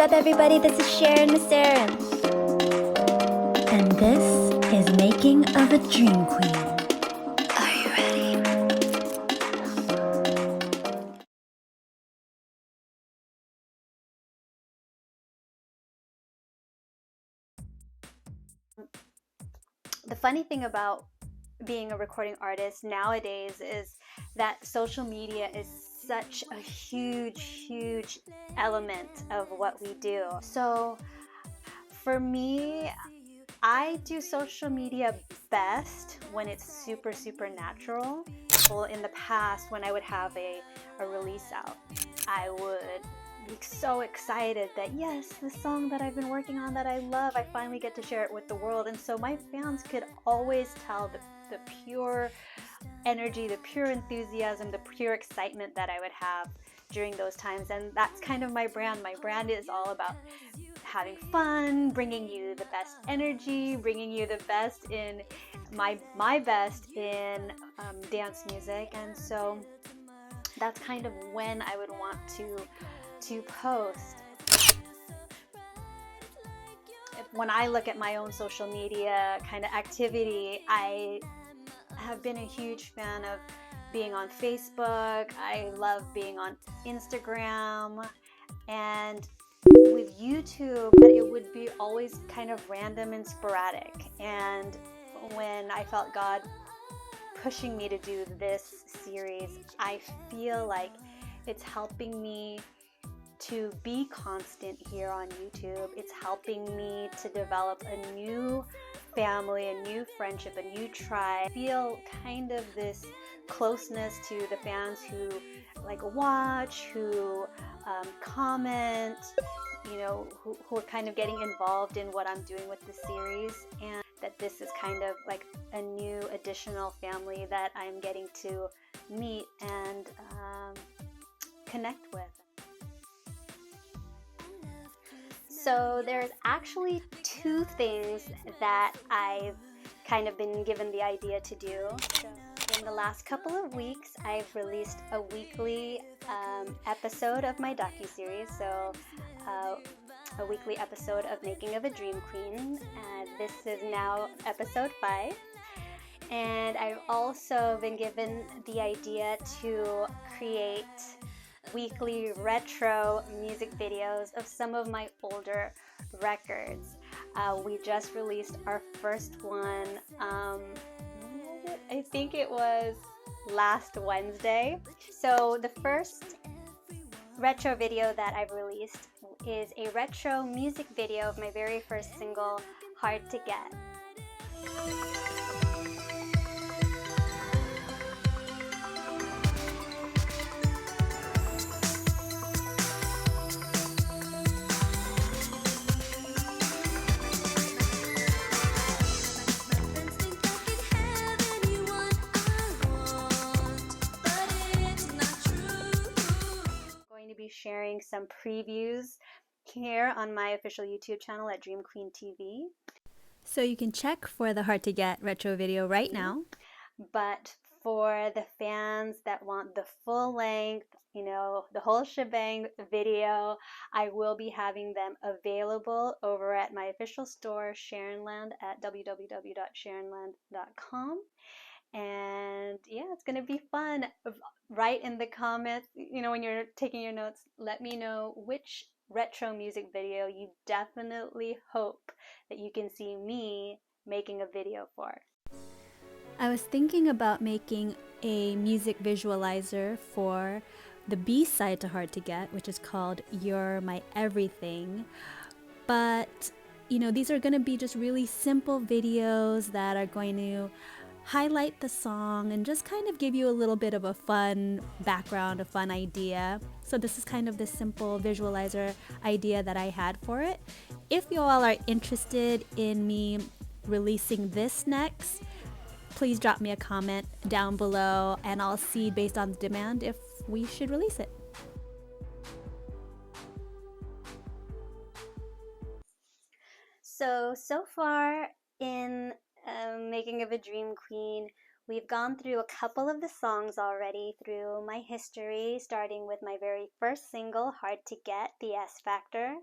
up, everybody? This is SHARYN MACEREN. And this is Making of a Dream Queen. Are you ready? The funny thing about being a recording artist nowadays is that social media is such a huge element of what we do. So for me, I do social media best when it's super natural. Well, in the past, when I would have a release out, I would be so excited that yes, the song that I've been working on that I love, I finally get to share it with the world. And so my fans could always tell the pure energy, the pure enthusiasm, the pure excitement that I would have during those times. And that's kind of my brand. My brand is all about having fun, bringing you the best energy, bringing you the best in my best in dance music. And so that's kind of when I would want to post. When I look at my own social media kind of activity, I have been a huge fan of being on Facebook. I love being on Instagram, and with YouTube, it would be always kind of random and sporadic. And when I felt God pushing me to do this series, I feel like it's helping me to be constant here on YouTube. It's helping me to develop a new family, a new friendship, a new tribe. I feel kind of this closeness to the fans who like watch, who comment, you know, who are kind of getting involved in what I'm doing with the series, and that this is kind of like a new additional family that I'm getting to meet and connect with. So there's actually two things that I've kind of been given the idea to do. So in the last couple of weeks, I've released a weekly episode of my docuseries. So a weekly episode of Making of a Dream Queen. This is now episode 5. And I've also been given the idea to create weekly retro music videos of some of my older records. We just released our first one, I think it was last Wednesday. So the first retro video that I've released is a retro music video of my very first single, Hard to Get. To be sharing some previews here on my official YouTube channel at Dreamqueen TV. So you can check for the Hard to Get retro video right now. But for the fans that want the full length, you know, the whole shebang video, I will be having them available over at my official store, Sharynland, at www.sharynland.com. And yeah, it's gonna be fun. Write in the comments, you know, when you're taking your notes, let me know which retro music video you definitely hope that you can see me making a video for. I was thinking about making a music visualizer for the B-side to Hard to Get, which is called You're My Everything. But, you know, these are going to be just really simple videos that are going to highlight the song and just kind of give you a little bit of a fun background, a fun idea. So this is kind of the simple visualizer idea that I had for it. If you all are interested in me releasing this next, please drop me a comment down below and I'll see based on the demand if we should release it. So far in Making of a Dream Queen, We've gone through a couple of the songs already through my history, starting with my very first single, Hard to Get, the S Factor.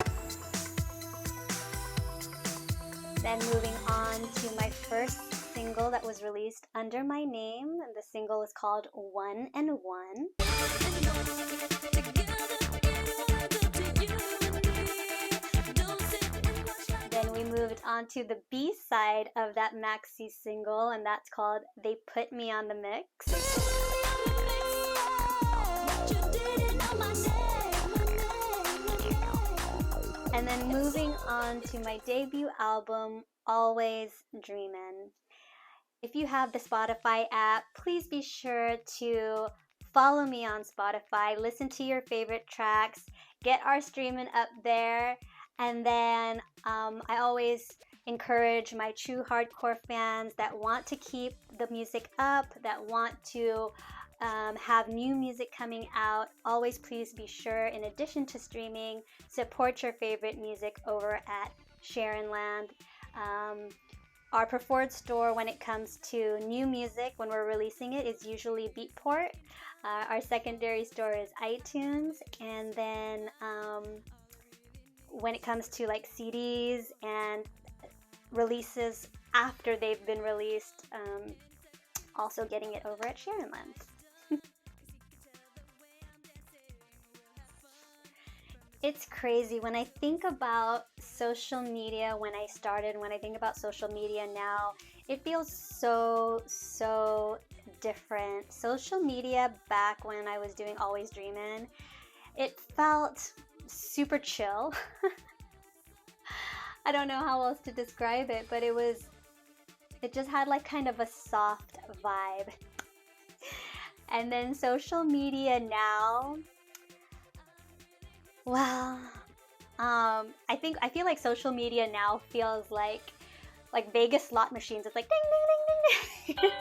Then moving on to my first single that was released under my name, and the single is called One and One. Then we moved on to the B side of that maxi single, and that's called They Put Me on the Mix. And then moving on to my debut album, Always Dreamin'. If you have the Spotify app, please be sure to follow me on Spotify, listen to your favorite tracks, get our streaming up there, and then I always encourage my true hardcore fans that want to keep the music up, that want to have new music coming out, always please be sure, in addition to streaming, support your favorite music over at SHARYN Land. Our preferred store when it comes to new music, when we're releasing it, is usually Beatport. Our secondary store is iTunes, and then when it comes to like CDs and releases after they've been released, also getting it over at SHARYN Land. It's crazy when I think about social media when I started, when I think about social media now, it feels so different. Social media back when I was doing Always Dreamin', it felt super chill. I don't know how else to describe it, but it just had like kind of a soft vibe. And then social media now, well, I feel like social media now feels like Vegas slot machines. It's like ding ding ding ding ding.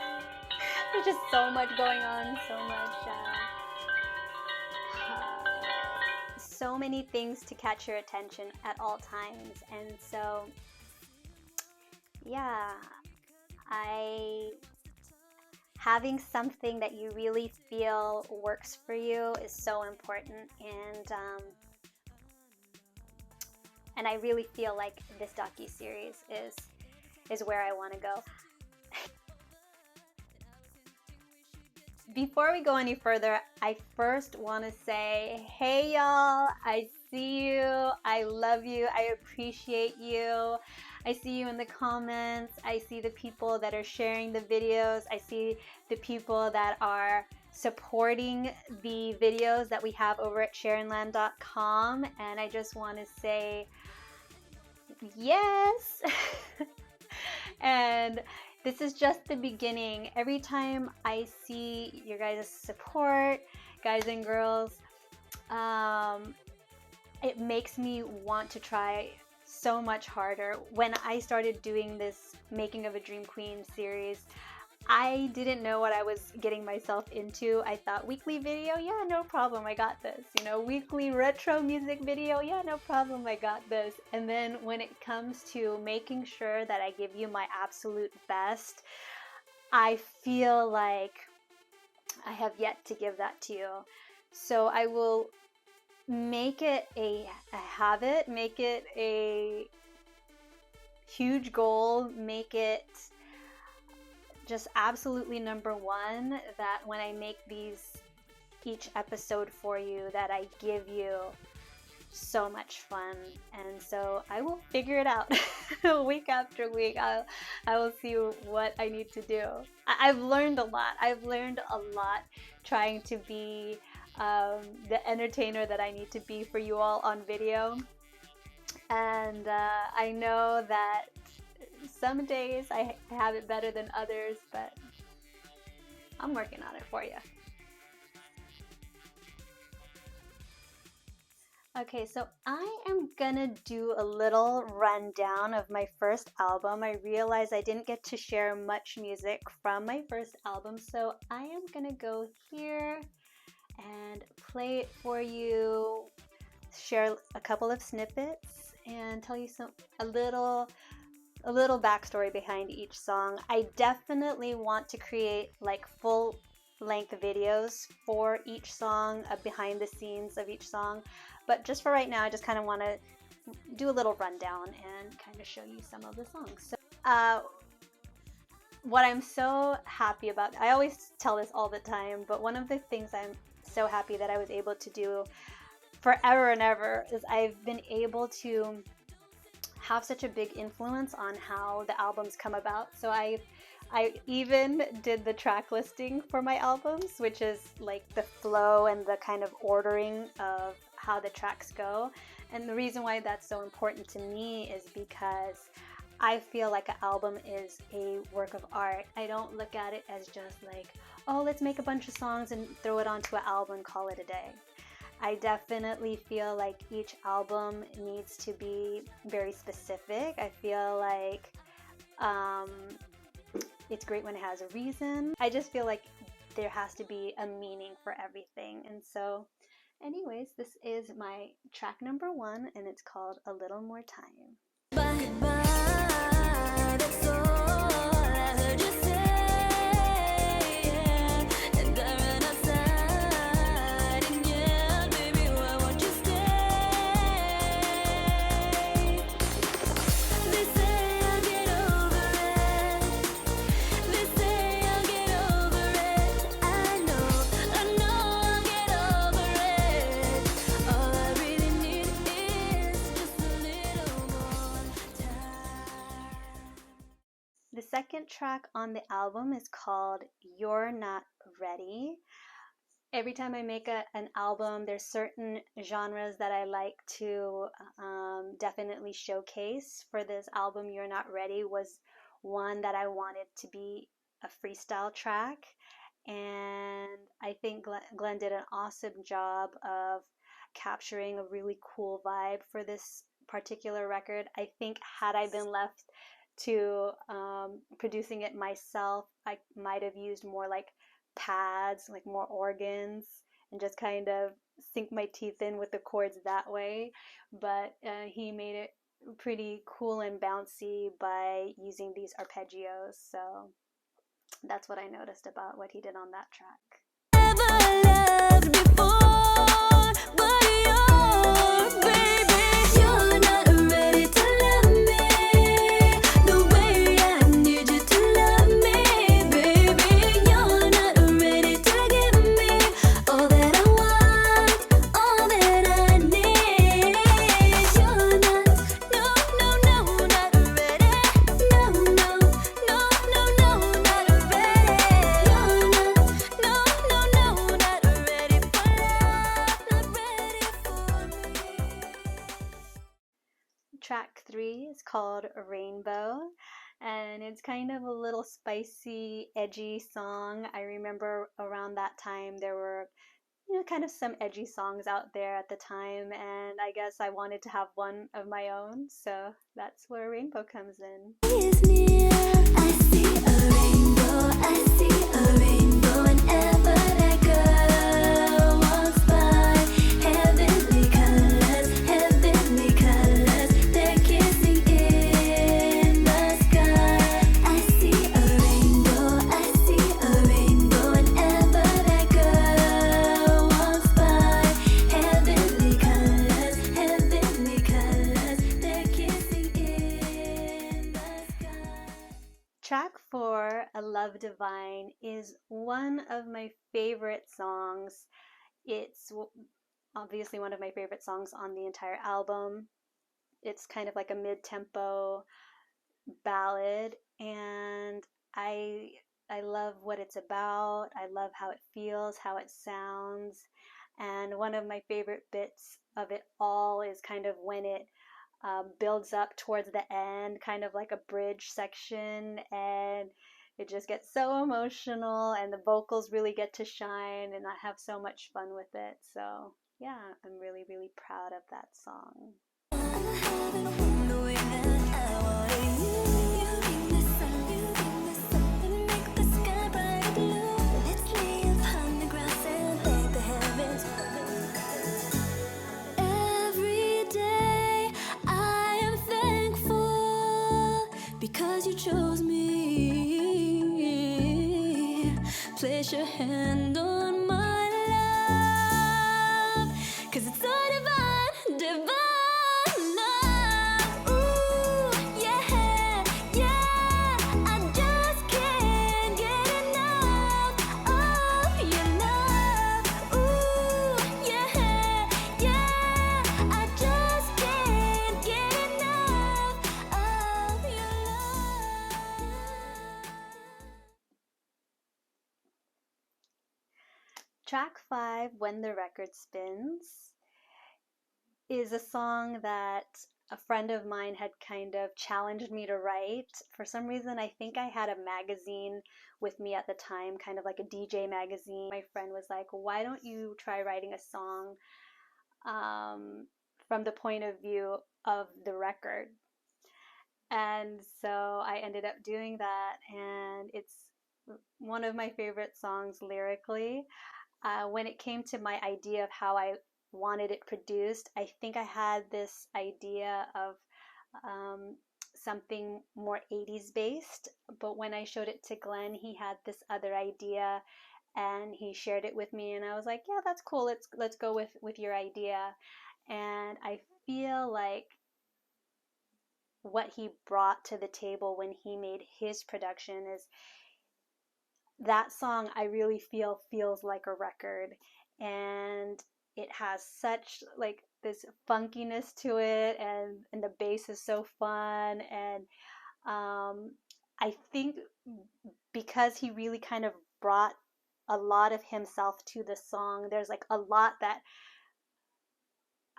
There's just so much going on, so many things to catch your attention at all times, and so yeah, having something that you really feel works for you is so important, and I really feel like this docu-series is where I want to go. Before we go any further, I first want to say, hey y'all, I see you, I love you, I appreciate you. I see you in the comments, I see the people that are sharing the videos, I see the people that are supporting the videos that we have over at SHARYNland.com, and I just want to say yes. And this is just the beginning. Every time I see your guys' support, guys and girls, it makes me want to try so much harder. When I started doing this Making of a Dream Queen series, I didn't know what I was getting myself into. I thought weekly video, yeah, no problem, I got this. You know, weekly retro music video, yeah, no problem, I got this. And then when it comes to making sure that I give you my absolute best, I feel like I have yet to give that to you. So I will make it a habit, make it a huge goal, make it just absolutely number one, that when I make each episode for you, that I give you so much fun. And so I will figure it out week after week. I will see what I need to do. I've learned a lot. I've learned a lot trying to be the entertainer that I need to be for you all on video. And I know that some days I have it better than others, but I'm working on it for you. Okay, so I am gonna do a little rundown of my first album. I realized I didn't get to share much music from my first album, so I am gonna go here and play it for you, share a couple of snippets, and tell you a little a little backstory behind each song. I definitely want to create like full length videos for each song, behind the scenes of each song, but just for right now I just kind of want to do a little rundown and kind of show you some of the songs. So what I'm so happy about, I always tell this all the time, but one of the things I'm so happy that I was able to do forever and ever is I've been able to have such a big influence on how the albums come about. So I even did the track listing for my albums, which is like the flow and the kind of ordering of how the tracks go. And the reason why that's so important to me is because I feel like an album is a work of art. I don't look at it as just like, oh, let's make a bunch of songs and throw it onto an album and call it a day. I definitely feel like each album needs to be very specific. I feel like it's great when it has a reason. I just feel like there has to be a meaning for everything. And so anyways, this is my track number 1 and it's called A Little More Time. That's all I heard you say, and I ran outside, and yeah, baby, why won't you stay? They say I'll get over it, they say I'll get over it, I know I'll get over it, all I really need is just a little more time. The second track on the album is called You're Not Ready. Every time I make an album, there's certain genres that I like to definitely showcase. For this album, You're Not Ready was one that I wanted to be a freestyle track. And I think Glenn did an awesome job of capturing a really cool vibe for this particular record. I think had I been left to producing it myself, I might have used more like pads, like more organs, and just kind of sink my teeth in with the chords that way. But he made it pretty cool and bouncy by using these arpeggios. So that's what I noticed about what he did on that track. Never loved before, but you're, baby, you're not ready to love me the way I need you to love me, baby. You're not ready to give me all that I want, all that I need. You're not, no, not ready. No, not ready. You're not, not ready for love, not ready for me. Track 3 is called Rainbow, and it's kind of a little spicy, edgy song. I remember around that time there were, kind of some edgy songs out there at the time, and I guess I wanted to have one of my own, so that's where Rainbow comes in. Is near, I see a rainbow, I see a rainbow whenever that girl walks by. Heavenly colors, they're kissing in the sky. I see a rainbow whenever that girl walks by. Heavenly colors, they're kissing in the sky. Track 4, A Love Divine, is one of my favorite songs. It's obviously one of my favorite songs on the entire album. It's kind of like a mid-tempo ballad, and I love what it's about. I love how it feels, how it sounds, and one of my favorite bits of it all is kind of when it builds up towards the end, kind of like a bridge section, and it just gets so emotional and the vocals really get to shine, and I have so much fun with it. So yeah, I'm really, really proud of that song. Every day I am thankful place your hand on my love, 'cause it's so divine, divine love. Ooh, yeah, yeah, I just can't get enough of your love. Ooh, yeah, yeah, I just can't get enough of your love. Track 5, When the Record Spins, is a song that a friend of mine had kind of challenged me to write. For some reason, I think I had a magazine with me at the time, kind of like a DJ magazine. My friend was like, why don't you try writing a song from the point of view of the record? And so I ended up doing that, and it's one of my favorite songs lyrically. When it came to my idea of how I wanted it produced, I think I had this idea of something more 80s based, but when I showed it to Glenn, he had this other idea and he shared it with me, and I was like, yeah, that's cool. Let's go with your idea. And I feel like what he brought to the table when he made his production is that song. I really feel feels like a record, and it has such like this funkiness to it, and the bass is so fun. And I think because he really kind of brought a lot of himself to the song, there's like a lot that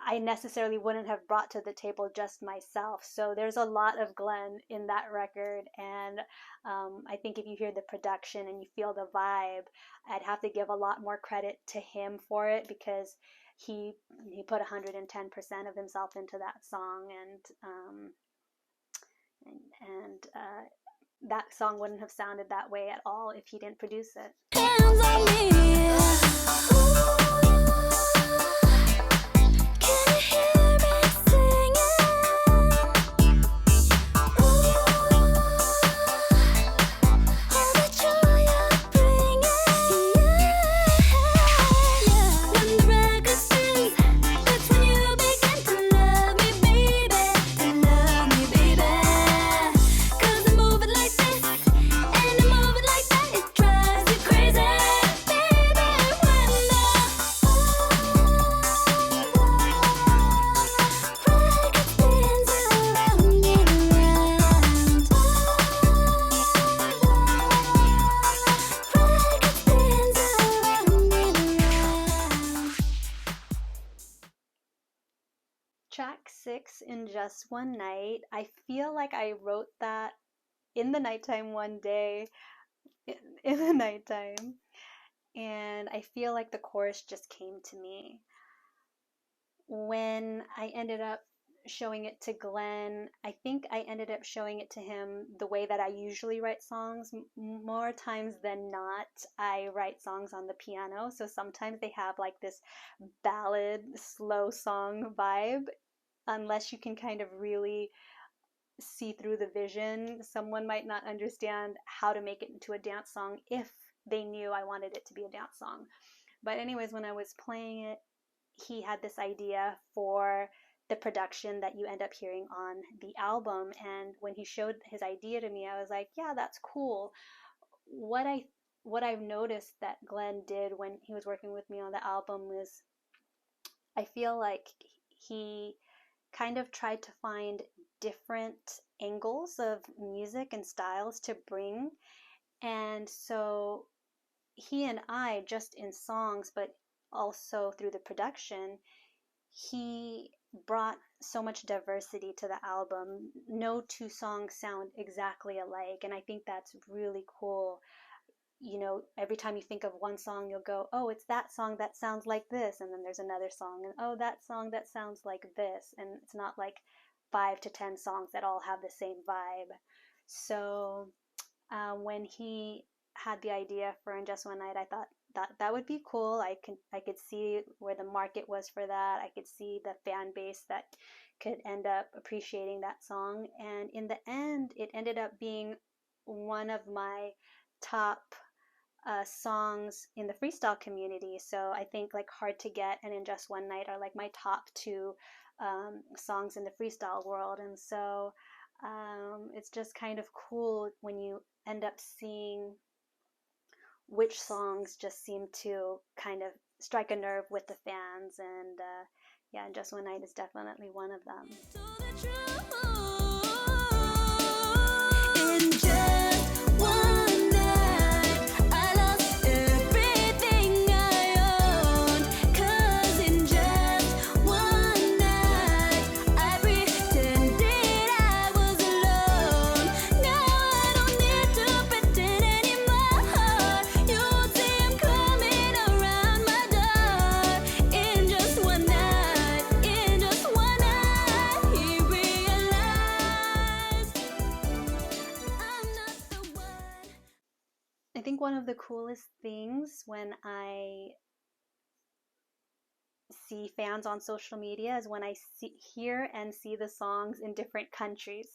I necessarily wouldn't have brought to the table just myself. So there's a lot of Glenn in that record, and I think if you hear the production and you feel the vibe, I'd have to give a lot more credit to him for it, because he put 110% of himself into that song, and that song wouldn't have sounded that way at all if he didn't produce it. Hands on me. Can you hear me singing? All the joy you're bringing. Yeah. When the record spins, that's when you begin to love me, baby. To love me, baby. 'Cause I move it like this, and I move it like that. It drives you crazy, baby. When the record spins around and around. Record spins around and around. Track 6, In Just One Night, I feel like I wrote that in the nighttime one day, in the nighttime, and I feel like the chorus just came to me. When I ended up showing it to Glenn, I think I ended up showing it to him the way that I usually write songs. More times than not, I write songs on the piano, so sometimes they have like this ballad, slow song vibe. Unless you can kind of really see through the vision, someone might not understand how to make it into a dance song if they knew I wanted it to be a dance song. But anyways, when I was playing it, he had this idea for the production that you end up hearing on the album. And when he showed his idea to me, I was like, yeah, that's cool. What I've noticed that Glenn did when he was working with me on the album was, I feel like he kind of tried to find different angles of music and styles to bring. And so he and I, just in songs, but also through the production, he brought so much diversity to the album. No two songs sound exactly alike, and I think that's really cool. You know, every time you think of one song, you'll go, oh, it's that song that sounds like this, and then there's another song, and oh, that song that sounds like this, and it's not like 5 to 10 songs that all have the same vibe. So when he had the idea for In Just One Night, I thought that would be cool. I could see where the market was for that. I could see the fan base that could end up appreciating that song, and in the end, it ended up being one of my top songs in the freestyle community. So I think like Hard to Get and In Just One Night are like my top two songs in the freestyle world. And so it's just kind of cool when you end up seeing which songs just seem to kind of strike a nerve with the fans. And yeah, In Just One Night is definitely one of them. In just one night, I lost everything I own. 'Cause in just one night, I pretended I was alone. Now I don't need to pretend anymore. You'll see him coming around my door. In just one night, in just one night, he realized I'm not the one. I think one of the coolest things when I see fans on social media is when I hear and see the songs in different countries.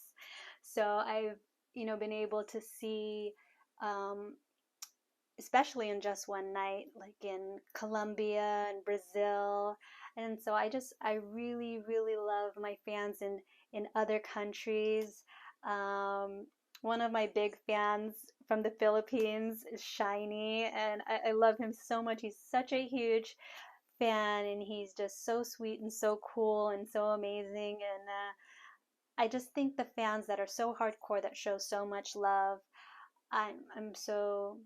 So I've, been able to see, especially in Just One Night, like in Colombia and Brazil. And so I really, really love my fans in other countries. One of my big fans from the Philippines is Shiny, and I love him so much. He's such a huge fan, and he's just so sweet and so cool and so amazing. And I just think the fans that are so hardcore, that show so much love, I'm so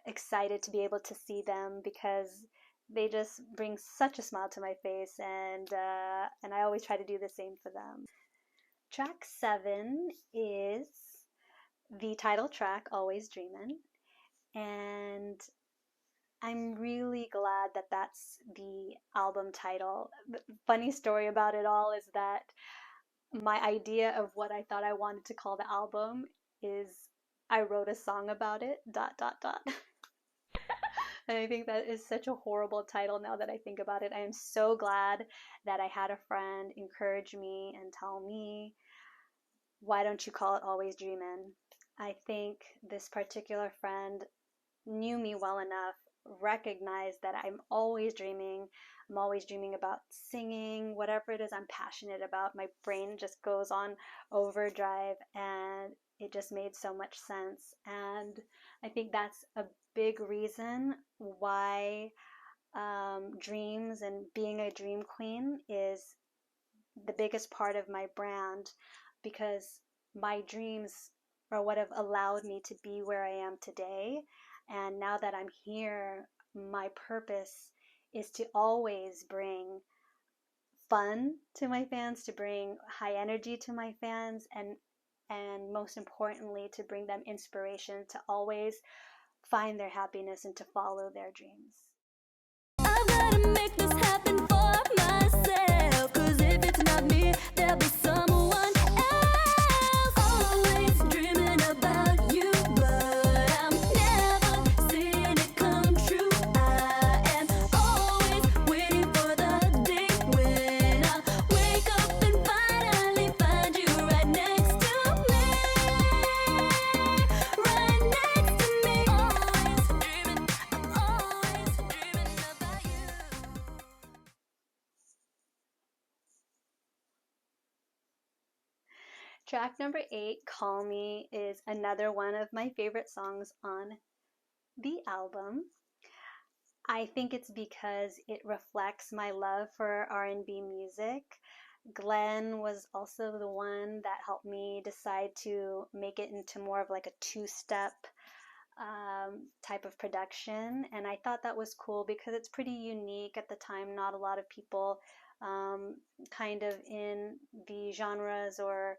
excited to be able to see them, because they just bring such a smile to my face, and I always try to do the same for them. Track 7 is the title track, Always Dreamin', and I'm really glad that that's the album title. The funny story about it all is that my idea of what I thought I wanted to call the album is I wrote a song about it, ... And I think that is such a horrible title now that I think about it. I am so glad that I had a friend encourage me and tell me, why don't you call it Always Dreamin'? I think this particular friend knew me well enough, recognized that I'm always dreaming. I'm always dreaming about singing, whatever it is I'm passionate about. My brain just goes on overdrive, and it just made so much sense. And I think that's a big reason why dreams and being a dream queen is the biggest part of my brand, because my dreams are what have allowed me to be where I am today. And now that I'm here, my purpose is to always bring fun to my fans, to bring high energy to my fans, and most importantly, to bring them inspiration to always find their happiness and to follow their dreams. I've gotta make this happen for myself. 'Cause if it's not me, there'll be someone else. Always dreaming about you, but I'm never seeing it come true. I am always waiting for the day when I wake up and finally find you right next to me. Right next to me. Always dreaming, I'm always dreaming about you. Track number 8, Call Me, is another one of my favorite songs on the album. I think it's because it reflects my love for R&B music. Glenn was also the one that helped me decide to make it into more of like a two-step type of production, and I thought that was cool because it's pretty unique at the time. Not a lot of people kind of in the genres or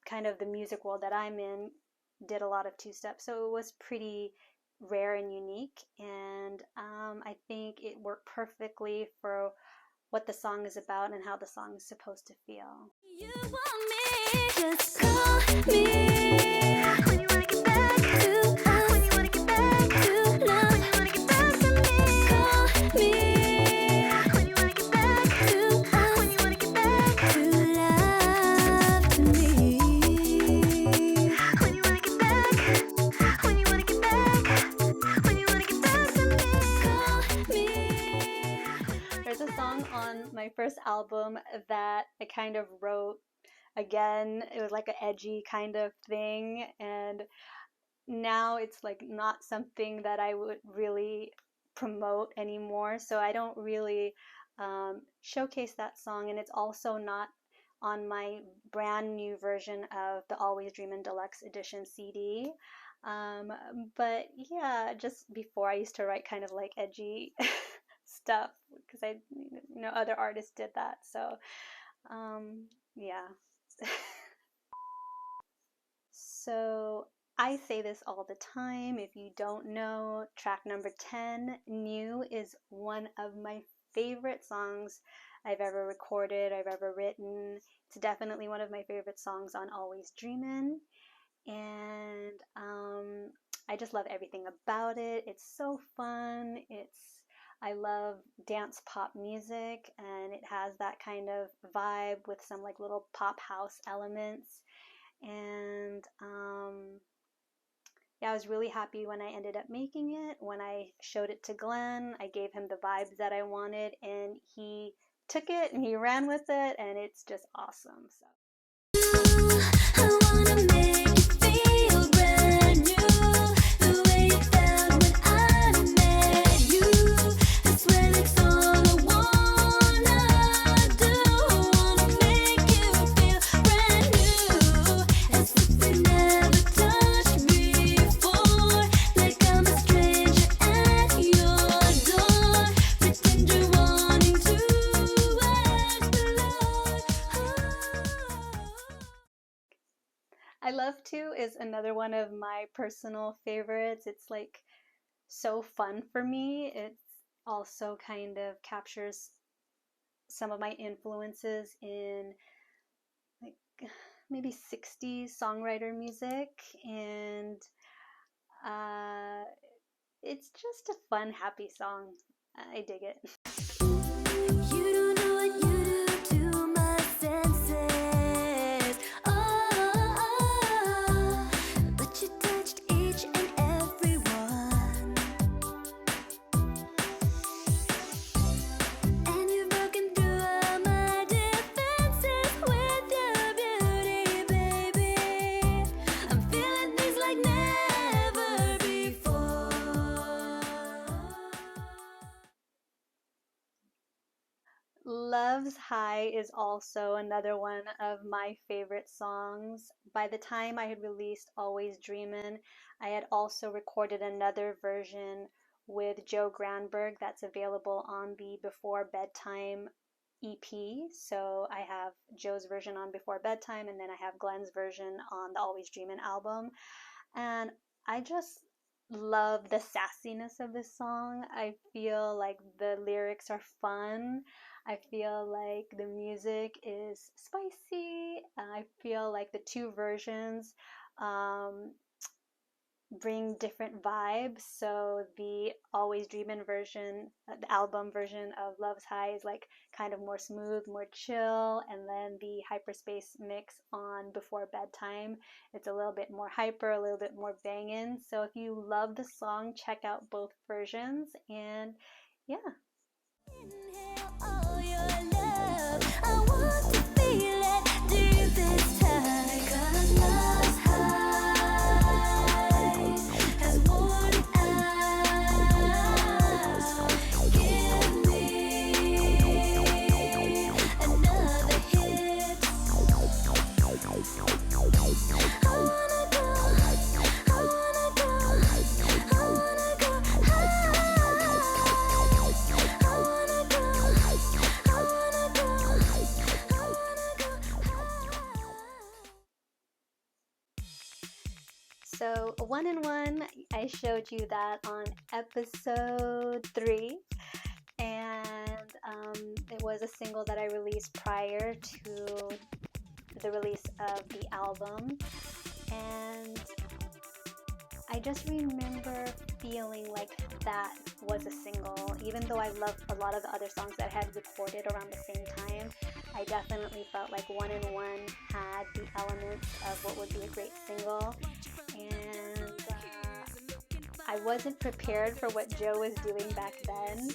kind of the music world that I'm in did a lot of two-step, so it was pretty rare and unique, and I think it worked perfectly for what the song is about and how the song is supposed to feel. You want me, just call me. When you wanna get back to us. When you wanna get back to love. When you wanna get back to me. Call me. When you wanna get back to us. When you wanna get back to love to me. When you wanna get back. When you wanna get back. song on my first album that I kind of wrote again. It was like an edgy kind of thing, and now it's like not something that I would really promote anymore. So I don't really showcase that song, and it's also not on my brand new version of the Always Dreamin' Deluxe Edition CD. Um, but yeah, just before I used to write kind of like edgy stuff because other artists did that. So yeah. So I say this all the time. If you don't know, track number 10, New, is one of my favorite songs I've ever recorded, I've ever written. It's definitely one of my favorite songs on Always Dreamin'. And I just love everything about it. It's so fun. I love dance pop music, and it has that kind of vibe with some like little pop house elements. And yeah, I was really happy when I ended up making it. When I showed it to Glenn, I gave him the vibes that I wanted, and he took it and he ran with it, and it's just awesome. So I wanna make you feel brand new, the way you felt when I met you. I swear that's all I wanna do. Wanna make you feel brand new, as if we never touched before. Like I'm a stranger at your door. Pretend you're wanting to explore. I Love To is another one of my personal favorites. It's like so fun for me. It also kind of captures some of my influences in like maybe 60s songwriter music, and it's just a fun, happy song. I dig it. You don't know what you do to my senses. Oh, but you touched each and every one, and you've broken through all my defenses with your beauty, baby. I'm feeling things like never before. Love's High is also another one of my favorite songs. By the time I had released Always Dreamin', I had also recorded another version with Joe Granberg that's available on the Before Bedtime EP. So I have Joe's version on Before Bedtime, and then I have Glenn's version on the Always Dreamin' album. And I just love the sassiness of this song. I feel like the lyrics are fun. I feel like the music is spicy. I feel like the two versions bring different vibes. So the Always Dreamin' version, the album version of Love's High is like kind of more smooth, more chill, and then the Hyperspace mix on Before Bedtime, it's a little bit more hyper, a little bit more bangin'. So if you love the song, check out both versions, and yeah. Inhale all your love. I want to feel it deep this time. 'Cause love's high has worn out. Give me another hit. I wanna go, I wanna go, I wanna go high. So, One and One, I showed you that on episode 3, and it was a single that I released prior to the release of the album, and I just remember feeling like that was a single. Even though I loved a lot of the other songs that I had recorded around the same time, I definitely felt like One and One had the elements of what would be a great single. And I wasn't prepared for what Joe was doing back then,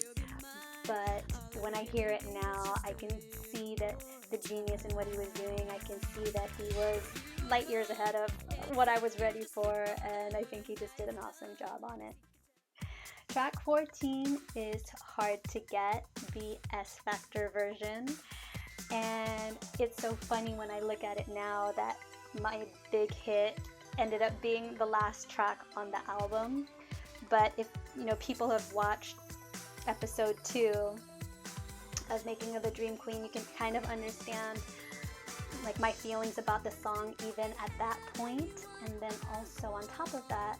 but when I hear it now, I can see that the genius in what he was doing. I can see that he was light years ahead of what I was ready for, and I think he just did an awesome job on it. Track 14 is Hard to Get, the S Factor version, and it's so funny when I look at it now that my big hit ended up being the last track on the album. But if people have watched episode 2 of Making of the Dream Queen, you can kind of understand like my feelings about the song even at that point. And then also on top of that,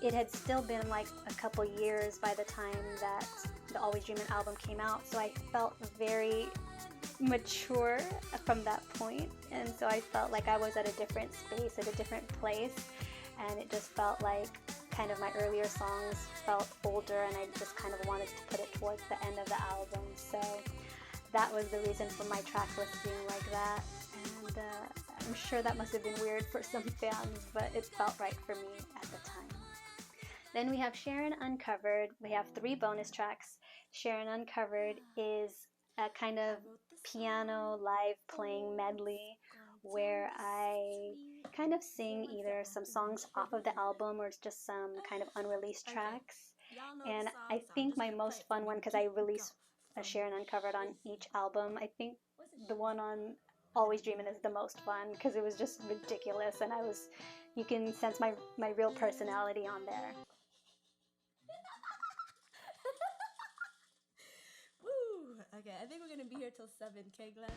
it had still been like a couple years by the time that the Always Dreamin' album came out, so I felt very mature from that point, and so I felt like I was at a different space, at a different place, and it just felt like kind of my earlier songs felt older, and I just kind of wanted to put it towards the end of the album. So that was the reason for my track list being like that, and I'm sure that must have been weird for some fans, but it felt right for me at the time. Then we have SHARYN Uncovered. We have 3 bonus tracks. SHARYN Uncovered is a kind of piano live playing medley where I kind of sing either some songs off of the album or just some kind of unreleased tracks. And I think my most fun one, because I release a SHARYN Uncovered on each album, I think the one on Always Dreamin' is the most fun because it was just ridiculous, and you can sense my real personality on there. Okay, I think we're gonna be here till 7, okay, Glenn?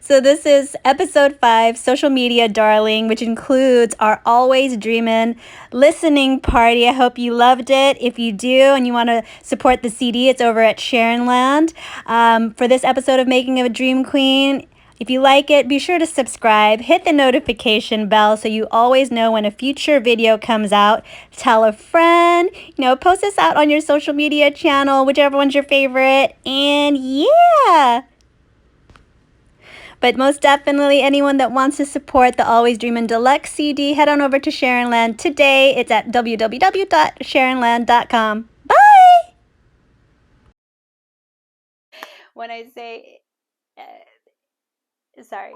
So this is episode 5, Social Media Darling, which includes our Always Dreamin' listening party. I hope you loved it. If you do and you want to support the CD, it's over at SHARYNland. For this episode of Making of a Dream Queen, if you like it, be sure to subscribe, hit the notification bell so you always know when a future video comes out. Tell a friend, post this out on your social media channel, whichever one's your favorite, and yeah! But most definitely, anyone that wants to support the Always Dreamin' Deluxe CD, head on over to SHARYNland today. It's at www.sharynland.com. Bye! When I say, sorry.